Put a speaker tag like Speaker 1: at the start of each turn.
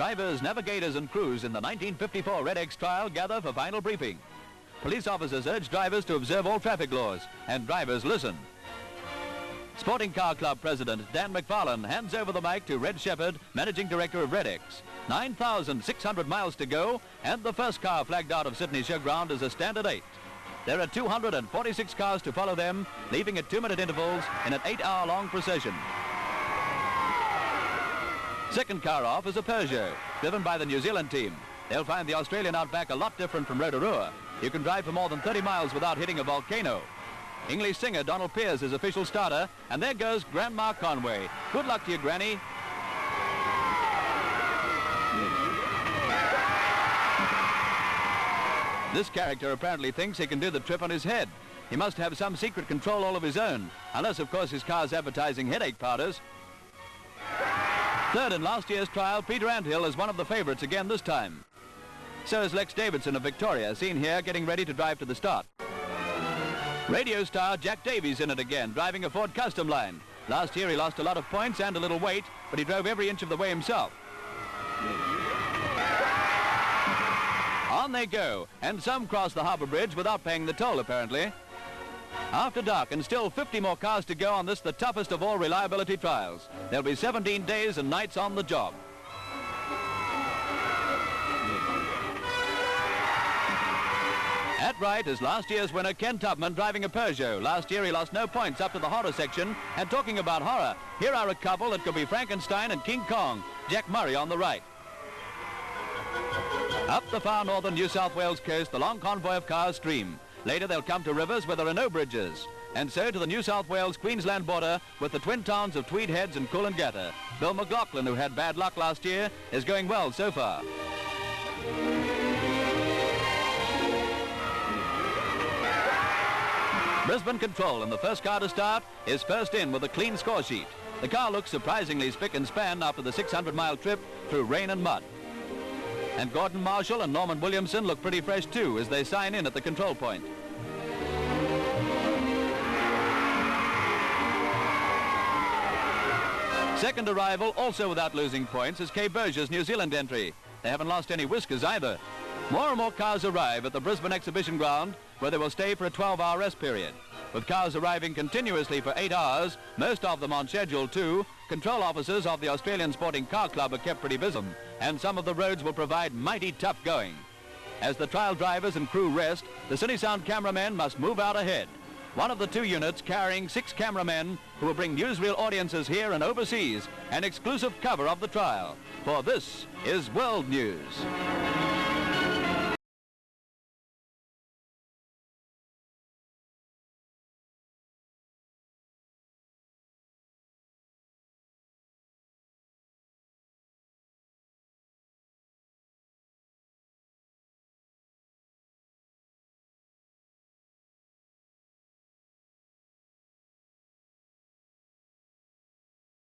Speaker 1: Drivers, navigators and crews in the 1954 redex trial gather for final briefing. Police officers urge drivers to observe all traffic laws, and drivers listen. Sporting Car Club President Dan McFarlane hands over the mic to Red Shepherd, Managing Director of redex. 9,600 miles to go, and the first car flagged out of Sydney Showground is a standard 8. There are 246 cars to follow them, leaving at 2-minute intervals in an 8-hour-long procession. Second car off is a Peugeot, driven by the New Zealand team. They'll find the Australian outback a lot different from Rotorua. You can drive for more than 30 miles without hitting a volcano. English singer Donald Pierce is official starter, and there goes Grandma Conway. Good luck to you, Granny. This character apparently thinks he can do the trip on his head. He must have some secret control all of his own, unless, of course, his car's advertising headache powders. Third in last year's trial, Peter Anthill is one of the favorites again this time. So is Lex Davidson of Victoria, seen here getting ready to drive to the start. Radio star Jack Davies in it again, driving a Ford Custom Line. Last year he lost a lot of points and a little weight, but he drove every inch of the way himself. On they go, and some cross the harbour bridge without paying the toll, apparently. After dark, and still 50 more cars to go on this, the toughest of all reliability trials. There'll be 17 days and nights on the job. At right is last year's winner Ken Tubman driving a Peugeot. Last year he lost no points up to the horror section. And talking about horror, here are a couple that could be Frankenstein and King Kong. Jack Murray on the right. Up the far northern New South Wales coast, the long convoy of cars stream. Later they'll come to rivers where there are no bridges. And so to the New South Wales-Queensland border with the twin towns of Tweed Heads and Coolangatta. Bill McLaughlin, who had bad luck last year, is going well so far. Brisbane Control, and the first car to start is first in with a clean score sheet. The car looks surprisingly spick and span after the 600-mile trip through rain and mud. And Gordon Marshall and Norman Williamson look pretty fresh too as they sign in at the control point. Second arrival, also without losing points, is Kay Berger's New Zealand entry. They haven't lost any whiskers either. More and more cars arrive at the Brisbane Exhibition Ground, where they will stay for a 12-hour rest period. With cars arriving continuously for 8 hours, most of them on schedule too, control officers of the Australian Sporting Car Club are kept pretty busy, and some of the roads will provide mighty tough going. As the trial drivers and crew rest, the Cine Sound cameramen must move out ahead. One of the two units carrying 6 cameramen who will bring newsreel audiences here and overseas an exclusive cover of the trial. For this is World News.